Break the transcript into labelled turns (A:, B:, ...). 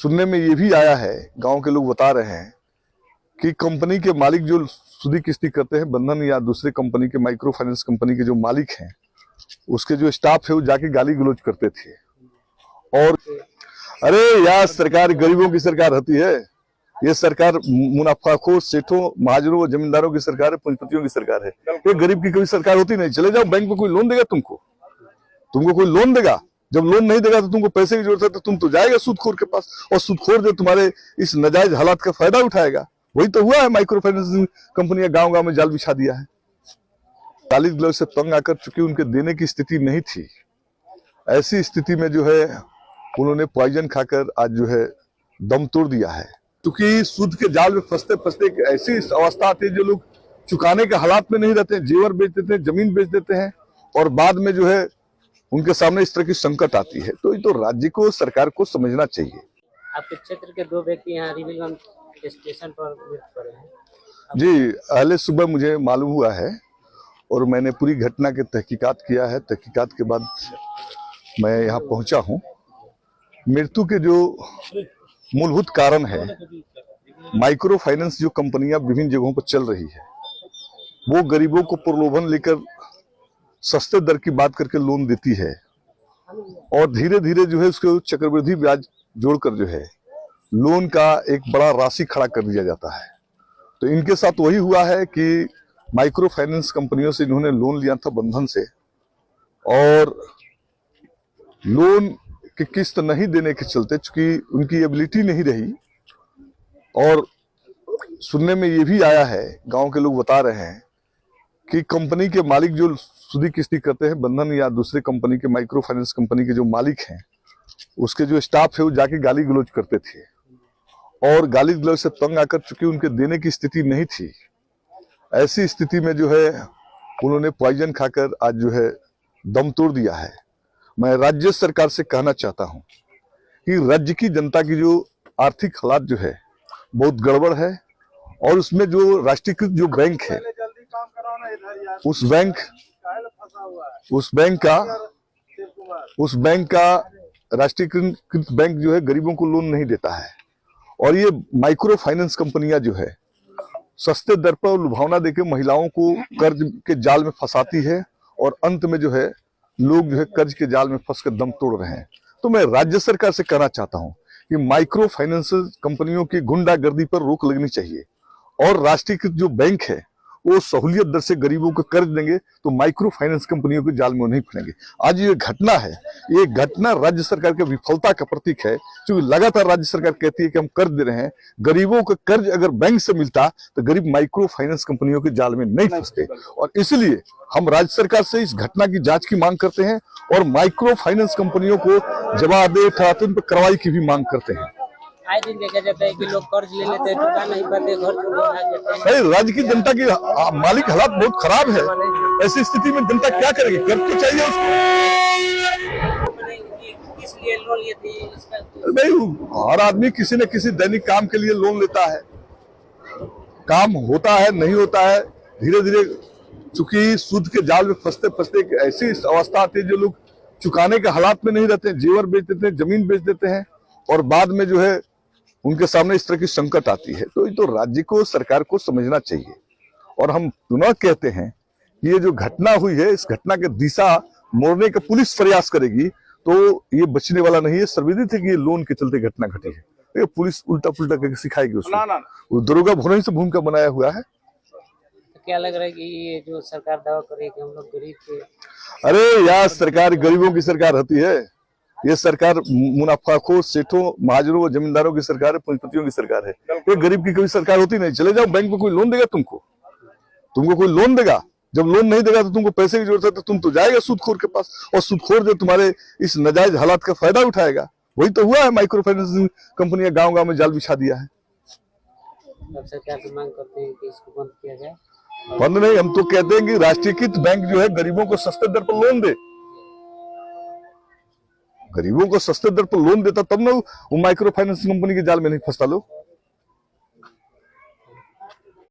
A: सुनने में ये भी आया है, गांव के लोग बता रहे हैं कि कंपनी के मालिक जो सूदी किस्ती करते हैं, बंधन या दूसरे कंपनी के माइक्रो फाइनेंस कंपनी के जो मालिक हैं, उसके जो स्टाफ है वो जाके गाली गलौज करते थे। और अरे यार, सरकार गरीबों की सरकार होती है, ये सरकार मुनाफाखोर सेठों, महाजनों और जमींदारों की सरकार है, पूंजीपतियों की सरकार है। ये गरीब की कभी सरकार होती नहीं। चले जाओ बैंक में, कोई लोन देगा तुमको कोई लोन देगा? जब लोन नहीं देगा तो तुमको पैसे की जरूरत है, तो तुम तो जाएगा सूदखोर के पास, और सूदखोर जो तुम्हारे इस नाजायज हालात का फायदा उठाएगा। वही तो हुआ है, माइक्रो फाइनेंस कंपनियां गांव-गांव में जाल बिछा दिया है। 40 गलौज से तंग आकर चूंकि उनके देने की स्थिति नहीं थी, ऐसी स्थिति में जो है उन्होंने पॉइजन खाकर आज जो है दम तोड़ दिया है। क्योंकि सूद के जाल में फंसते फंसते एक ऐसी अवस्था आती है, जो लोग चुकाने के हालात में नहीं रहते हैं, जेवर बेच देते हैं, जमीन बेच देते हैं, और बाद में जो है उनके सामने इस तरह की संकट आती है। तो ये तो राज्य को, सरकार को समझना चाहिए।
B: आपके क्षेत्र के 2 व्यक्ति यहाँ रिविलगंज स्टेशन पर मृत्यु पड़े हैं।
A: जी, पहले सुबह मुझे मालूम हुआ है और मैंने पूरी घटना के तहकीकात किया है। तहकीकात के बाद मैं यहाँ पहुंचा हूँ। मृत्यु के जो मूलभूत कारण है, माइक्रो फाइनेंस जो कंपनियां विभिन्न जगहों पर चल रही है, वो गरीबों को प्रलोभन लेकर सस्ते दर की बात करके लोन देती है, और धीरे धीरे जो है उसको चक्रवृद्धि ब्याज जोड़कर जो है लोन का एक बड़ा राशि खड़ा कर दिया जाता है। तो इनके साथ वही हुआ है कि माइक्रो फाइनेंस कंपनियों से इन्होंने लोन लिया था बंधन से, और लोन की किस्त नहीं देने के चलते, चूंकि उनकी एबिलिटी नहीं रही, और सुनने में ये भी आया है, गांव के लोग बता रहे हैं कि कंपनी के मालिक जो सूदी किस्ती करते हैं, बंधन या दूसरे कंपनी के माइक्रो फाइनेंस कंपनी के जो मालिक हैं, उसके जो स्टाफ है वो जाके गाली गलौज करते थे, और गाली गलौज से तंग आकर चूंकि उनके देने की स्थिति नहीं थी, ऐसी स्थिति में जो है उन्होंने पॉइजन खाकर आज जो है दम तोड़ दिया है। मैं राज्य सरकार से कहना चाहता हूं कि राज्य की जनता की जो आर्थिक हालात जो है बहुत गड़बड़ है, और उसमें जो राष्ट्रीयकृत जो बैंक है, उस बैंक का राष्ट्रीयकृत बैंक जो है गरीबों को लोन नहीं देता है, और ये माइक्रो फाइनेंस कंपनियां जो है सस्ते दर पर लुभावना देकर महिलाओं को कर्ज के जाल में फंसाती है, और अंत में जो है लोग जो है कर्ज के जाल में फंसकर दम तोड़ रहे हैं। तो मैं राज्य सरकार से कहना चाहता हूं कि माइक्रो फाइनेंस कंपनियों की गुंडागर्दी पर रोक लगनी चाहिए, और राष्ट्रीयकृत जो बैंक है वो सहूलियत दर से गरीबों को कर्ज देंगे, तो माइक्रो फाइनेंस कंपनियों के जाल में नहीं फंसेंगे। आज ये घटना है, ये घटना राज्य सरकार की विफलता का प्रतीक है, क्योंकि लगातार राज्य सरकार कहती है कि हम कर्ज दे रहे हैं, गरीबों को कर्ज अगर बैंक से मिलता तो गरीब माइक्रो फाइनेंस कंपनियों के जाल में नहीं फंसते। और इसलिए हम राज्य सरकार से इस घटना की जांच की मांग करते हैं, और माइक्रो फाइनेंस कंपनियों को जवाबदेह ठहराते उन पर कार्रवाई की भी मांग करते हैं।
B: आए दिन देखा जाता है कि लोग कर्ज ले लेते हैं, चुका नहीं पाते, घर छोड़ भाग जाते हैं।
A: राज्य की जनता की मालिक हालात बहुत खराब है, ऐसी स्थिति में जनता क्या करेगी? कर्ज तो चाहिए उसको।
B: इसलिए लोन लेते हैं।
A: नहीं, हर आदमी किसी न किसी दैनिक काम के लिए लोन लेता है, काम होता है नहीं होता है, धीरे धीरे चूंकि सूद के जाल में फंसते फंसते एक ऐसी अवस्था आती है, जो लोग चुकाने के हालात में नहीं रहते हैं, जेवर बेच देते हैं, जमीन बेच देते हैं, और बाद में जो है उनके सामने इस तरह की संकट आती है। तो ये तो राज्य को, सरकार को समझना चाहिए। और हम पुनः कहते हैं कि ये जो घटना हुई है, इस घटना की दिशा मोड़ने का पुलिस प्रयास करेगी तो ये बचने वाला नहीं है। सर्वविदित है कि ये लोन के चलते घटना घटी है, ये पुलिस उल्टा पुल्टा करके सिखाएगी उसको। वो दरोगा भोरे से भूमिका बनाया हुआ है।
B: तो क्या लग रहा है कि ये जो सरकार दावा कर रही है कि हम लोग गरीब थे?
A: अरे यार, सरकार गरीबों की सरकार होती है, ये सरकार मुनाफाखोर सेठों, महाजनों और जमींदारों की सरकार है, पूंजीपतियों की सरकार है। ये गरीब की कभी सरकार होती नहीं। चले जाओ बैंक में, कोई लोन देगा तुमको कोई लोन देगा? जब लोन नहीं देगा तो तुमको पैसे की जरूरत है, तो तुम तो जाएगा सूदखोर के पास, और सूदखोर जो तुम्हारे इस नाजायज हालात का फायदा उठाएगा। वही तो हुआ है, माइक्रो फाइनेंस कंपनियां गांव-गांव में जाल बिछा दिया है।
B: सरकार की मांग करते हैं कि इसको बंद किया जाए।
A: बंद नहीं, हम तो कहते हैं कि राष्ट्रीयकृत बैंक जो है गरीबों को सस्ते दर पर लोन दे। गरीबों को सस्ते दर पर लोन देता तब ना वो माइक्रो फाइनेंस कंपनी के जाल में नहीं फंसता लोग।